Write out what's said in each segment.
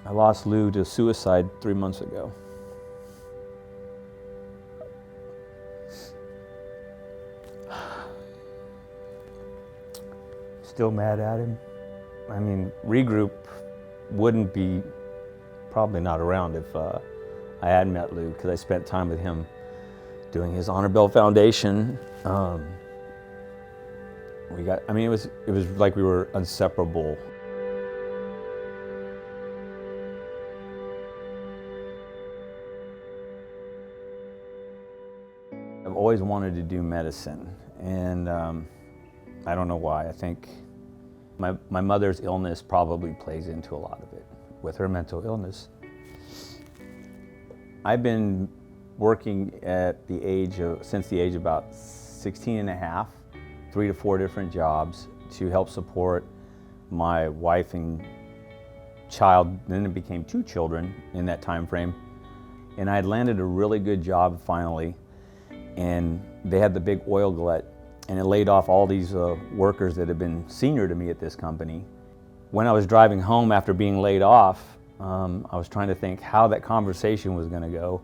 I lost Lou to suicide 3 months ago. Still mad at him. I mean, ReGroup wouldn't be probably not around if I hadn't met Lou, because I spent time with him doing his Honor Bell Foundation. It was like we were inseparable. I've always wanted to do medicine, and I don't know why. I think my mother's illness probably plays into a lot of it, with her mental illness. I've been working since the age of about 16 and a half, 3 to 4 different jobs to help support my wife and child. Then it became 2 children in that time frame. And I had landed a really good job finally, and they had the big oil glut, and it laid off all these workers that had been senior to me at this company. When I was driving home after being laid off, I was trying to think how that conversation was going to go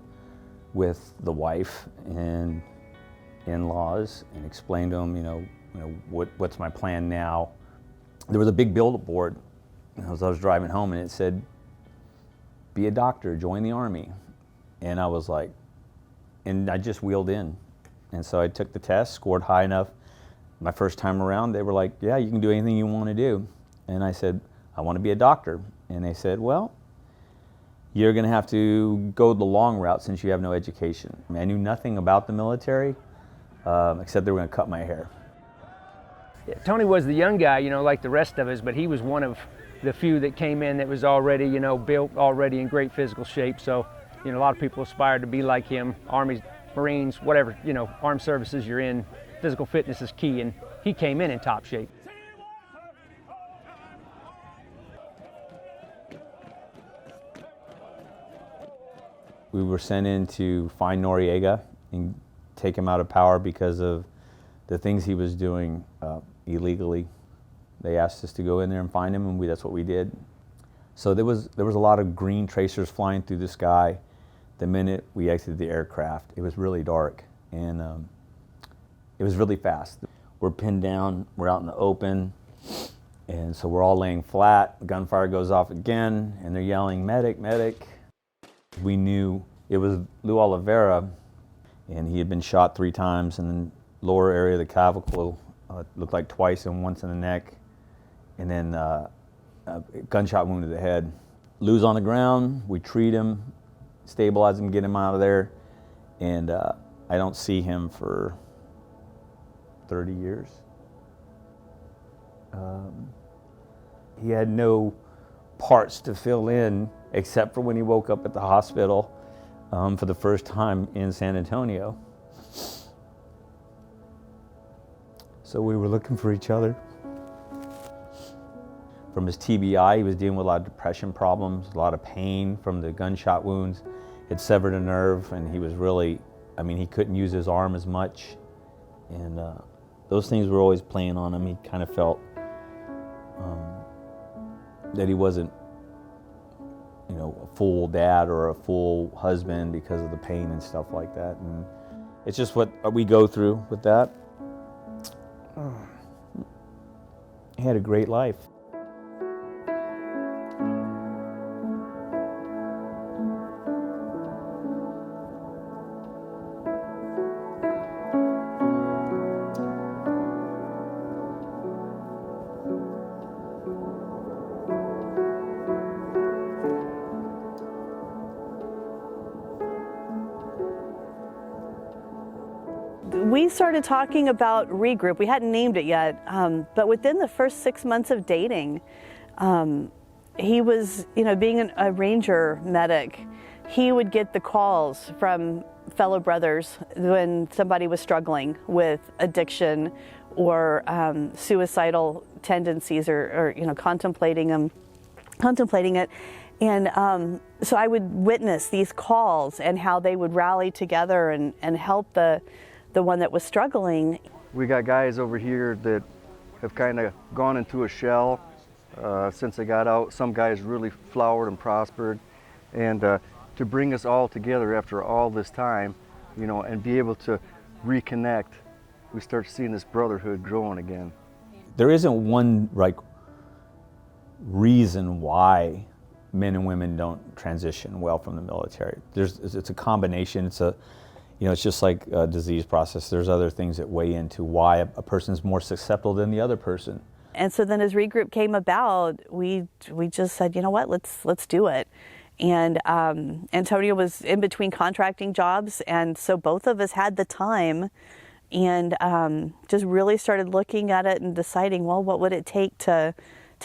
with the wife and in-laws, and explain to them, what's my plan now. There was a big billboard as I was driving home, and it said, "Be a doctor, join the Army." And I was like, and I just wheeled in. And so I took the test, scored high enough. My first time around, they were like, "Yeah, you can do anything you want to do." And I said, "I want to be a doctor." And they said, "Well, you're going to have to go the long route since you have no education." I knew nothing about the military, except they were going to cut my hair. Yeah, Tony was the young guy, like the rest of us, but he was one of the few that came in that was already, built, already in great physical shape. So, a lot of people aspired to be like him. Army, Marines, whatever, armed services you're in, physical fitness is key, and he came in top shape. We were sent in to find Noriega and take him out of power because of the things he was doing illegally. They asked us to go in there and find him, and that's what we did. So there was a lot of green tracers flying through the sky the minute we exited the aircraft. It was really dark, and it was really fast. We're pinned down, we're out in the open, and so we're all laying flat. The gunfire goes off again, and they're yelling, "Medic, medic." We knew it was Lou Oliveira, and he had been shot 3 times in the lower area of the clavicle, looked like twice and once in the neck, and then a gunshot wound to the head. Lou's on the ground, we treat him, stabilize him, get him out of there, and I don't see him for 30 years. He had no parts to fill in except for when he woke up at the hospital for the first time in San Antonio. So we were looking for each other. From his TBI, he was dealing with a lot of depression problems, a lot of pain from the gunshot wounds. It severed a nerve, and he was really, he couldn't use his arm as much. And those things were always playing on him. He kind of felt that he wasn't, a full dad or a full husband because of the pain and stuff like that. And it's just what we go through with that. He had a great life. We started talking about ReGroup. We hadn't named it yet, but within the first 6 months of dating, he was, being a Ranger medic, he would get the calls from fellow brothers when somebody was struggling with addiction or suicidal tendencies or contemplating it. And so I would witness these calls and how they would rally together and help the one that was struggling. We got guys over here that have kind of gone into a shell since they got out. Some guys really flowered and prospered, and to bring us all together after all this time, you know, and be able to reconnect, we start seeing this brotherhood growing again. There isn't one reason why men and women don't transition well from the military. It's a combination. It's just like a disease process. There's other things that weigh into why a person's more susceptible than the other person. And so then as ReGroup came about, we just said, you know what, let's do it. And Antonio was in between contracting jobs, and so both of us had the time, and just really started looking at it and deciding, well, what would it take to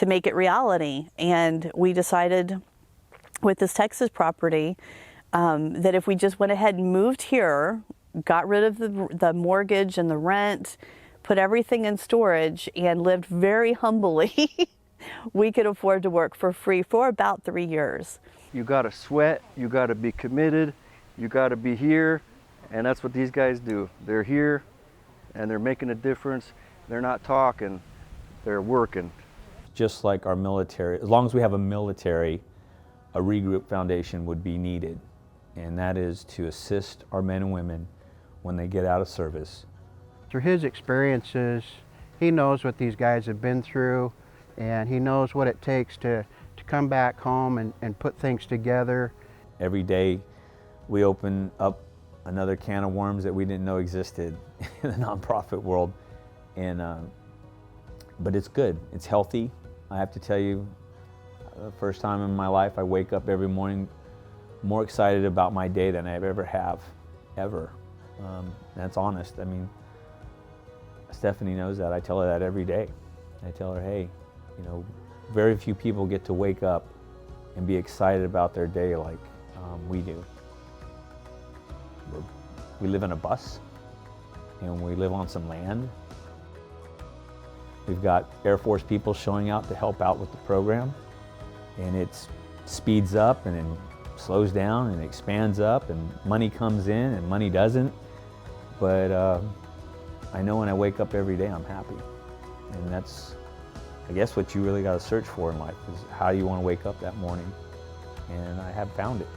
make it reality? And we decided with this Texas property that if we just went ahead and moved here, got rid of the mortgage and the rent, put everything in storage, and lived very humbly, we could afford to work for free for about 3 years. You gotta sweat, you gotta be committed, you gotta be here, and that's what these guys do. They're here, and they're making a difference. They're not talking, they're working. Just like our military, as long as we have a military, a ReGroup Foundation would be needed. And that is to assist our men and women when they get out of service. Through his experiences, he knows what these guys have been through, and he knows what it takes to come back home and put things together. Every day we open up another can of worms that we didn't know existed in the nonprofit world. And but it's good, it's healthy. I have to tell you, the first time in my life I wake up every morning more excited about my day than I ever have, ever. That's honest. I mean, Stephanie knows that. I tell her that every day. I tell her, hey, you know, very few people get to wake up and be excited about their day like we do. We live in a bus, and we live on some land. We've got Air Force people showing out to help out with the program, and it speeds up and then slows down and expands up, and money comes in and money doesn't. But I know when I wake up every day I'm happy, and that's, I guess, what you really got to search for in life is how you want to wake up that morning, and I have found it.